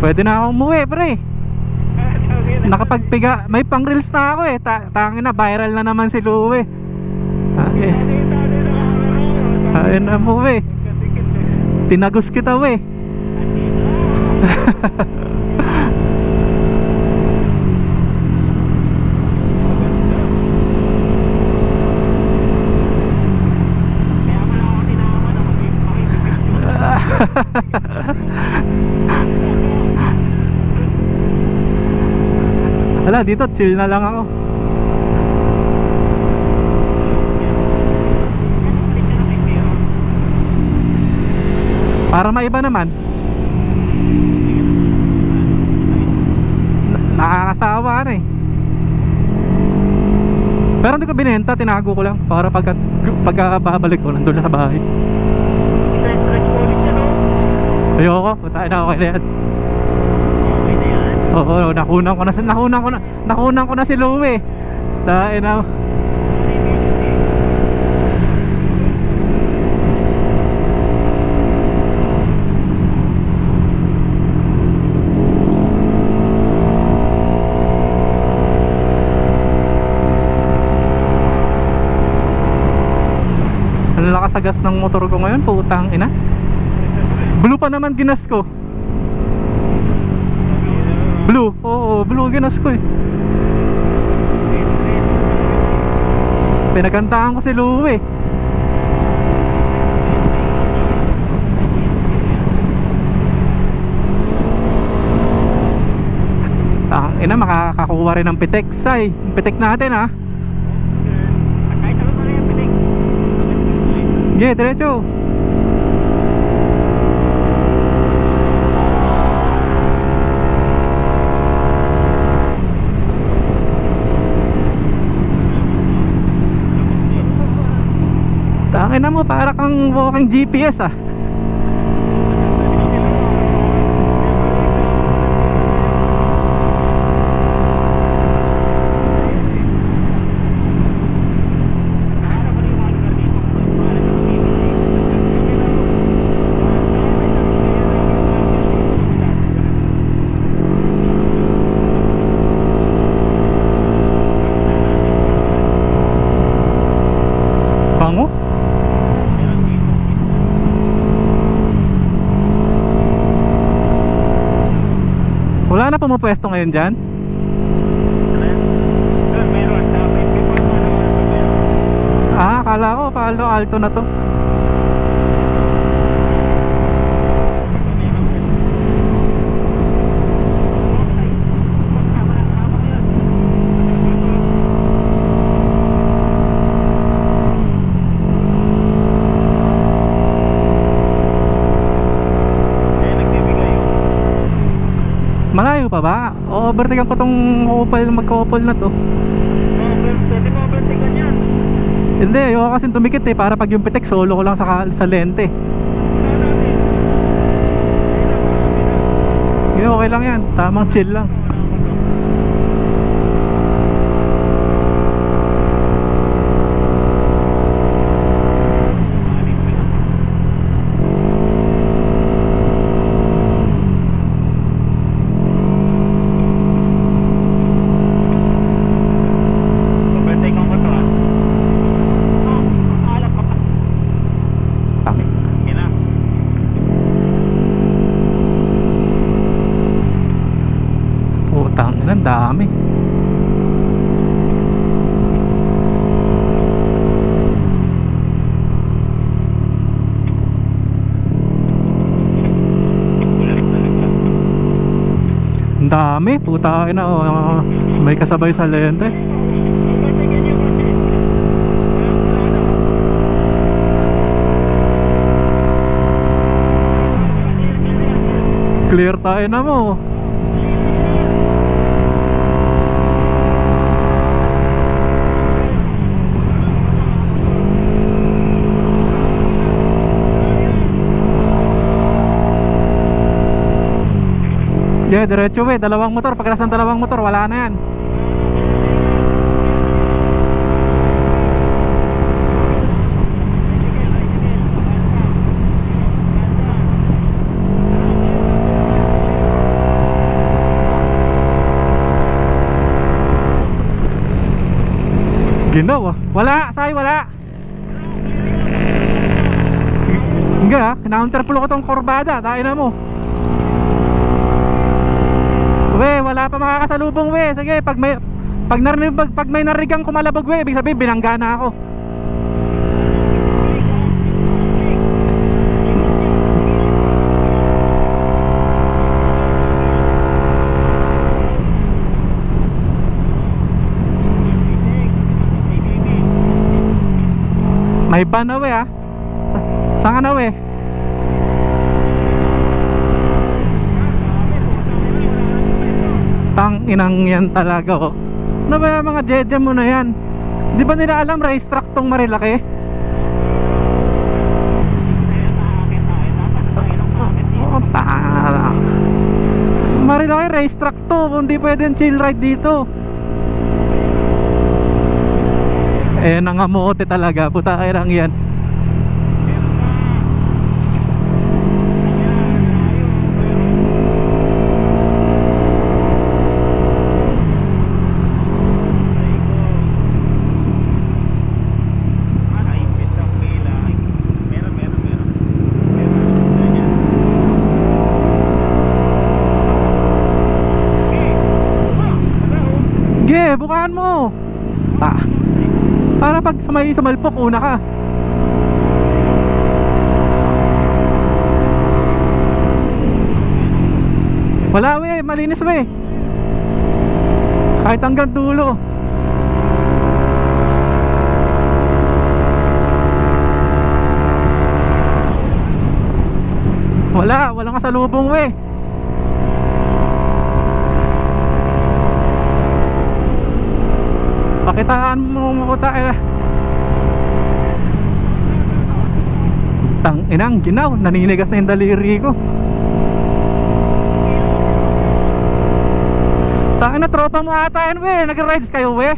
Pwede na ako umuwi, pre. Nakapagpiga, may pang reels na ako eh. Tangin na, viral na naman si Louie. Okay. Ayun na mo eh. Tinagos kita we. Wala, dito chill na lang ako. Para maiba naman. Nakakasawa na eh. Pero hindi ko binenta, tinago ko lang para pagka babalik ko nandun na sa bahay. Ayoko, puntain na ako kay Leon. Oo, nakunan ko na si Louie. Tain na. Ang lakas sa gas ng motor ko ngayon, putang ina. Blue pa naman ginas ko. Blue, oo, blue ginas ko eh. Pinagantahan ko si Louie. Ina, makakakuha rin ng pitek. Say, yung pitek natin ha. Yeah, diretso. Tangin na mo, para kang walking GPS ah. Bango? Wala na pumapwesto ngayon dyan? Ah, akala ko Palo Alto na to. Malayo pa ba? O overtakean ko tong magka-opal na to. Pwede mo overtakean yan. Hindi, ayoko kasi tumikit eh. Para pag yung pitek, solo ko lang sa lente. Okay lang yan, tamang chill lang. Ang dami. Ang dami, puta na may kasabay sa lente. Clear tayo na mo. Yeah, diretso we, dalawang motor. Pagkalas ng dalawang motor, wala na yan. Ginaw ah. Wala, say, wala. Hindi ah, kina-counterflow ko tong kurbada. Tayo na mo. We, wala pa makakasalubong we. Sige, pag may narigang kumalabog we, ibig sabihin binangga na ako. May ban na we ah. Saan ka na we? Tang inang yan talaga oh. Ano ba mga jeje mo na yan? Di ba nila alam racetrack tong Marilaki? Oh, tanga. Marilaki racetrack to. Hindi pwedeng chill ride dito. Eh nangamote talaga. Puta kairang yan. Ge, bukaan mo. Para pag sumalpok, una ka. Wala we, malinis we. Kahit hanggang dulo. Walang kasalubong we. Pakitaan mo makuta eh. Tang inang ginaw, naninigas na yung daliri ko. Tangin na tropa mo ata yan we. Nag-rides kayo we.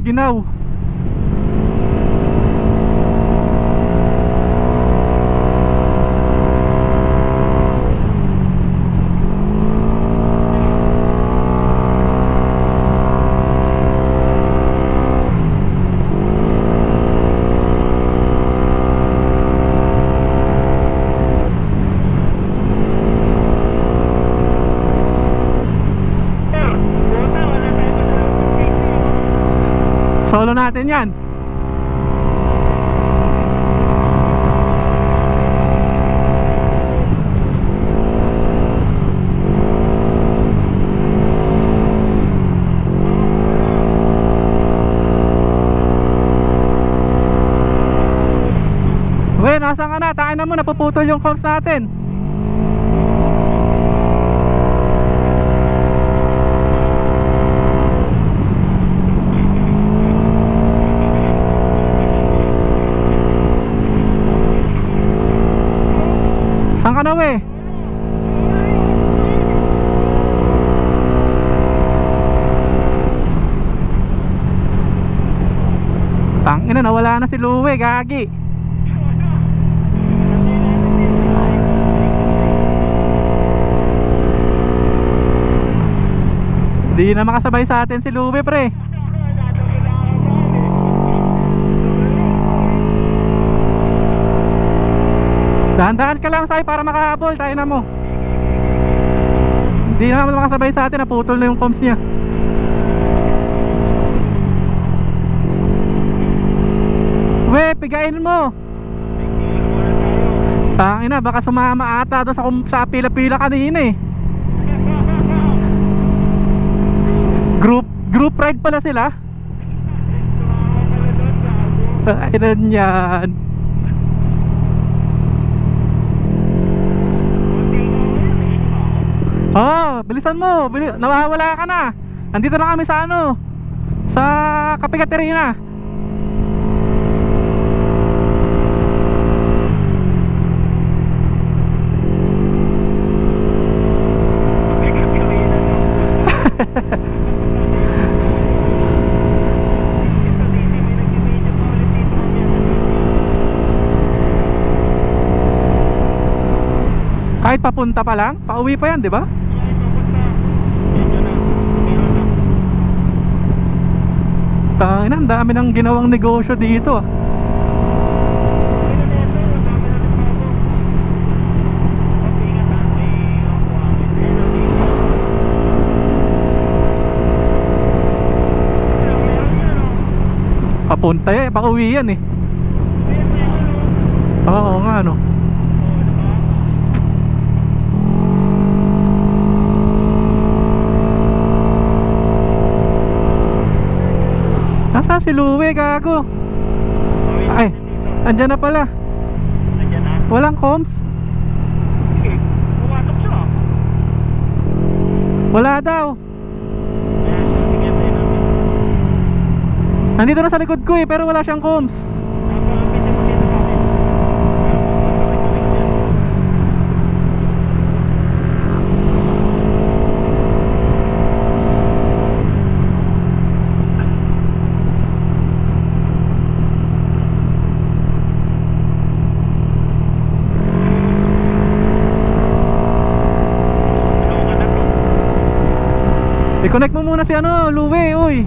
Ginaw. Solo natin yan. We, nasaan ka na? Tain na mo, napuputol yung course natin. Saan ka na we? Tangina, nawala na si Louie, gagi. Di na makasabay sa atin si Louie pre. Dahan-dahan ka lang say para makahabol. Tayo na mo. Hindi na naman makasabay sa atin. Naputol na yung comms niya. We, pigain mo. Tangina, baka sumama ata doon sa pila-pila kanina eh. Group ride pala sila. Ayun yan. Oh, bilisan mo. Nawawala ka na. Nandito na kami sa ano, sa Kape Caterina. Kahit papunta pa lang, pauwi pa yan, di ba? Ay, papunta. Yan na. Meron na. Tangina, ang dami ng ginawang negosyo dito ah. Ay, na ito. Ang dami na rin bago. Okay, ingat ha. May buhangin. Ayun na dito. Meron yan o. Papunta yan, pauwi yan eh. Meron o. Oo nga ano. Oo, diba? Nasa si Louie, gago. Ay, andyan na pala. Nandiyan na. Walang comms? Sige, pumasok siya. Wala daw. Ayan, sige, tayo namin. Nandito na sa likod ko eh, pero wala siyang comms. Napakapit mo dito sa akin. Napakapit dyan. Ano ka na to? I-connect mo muna si ano, Louie, uy.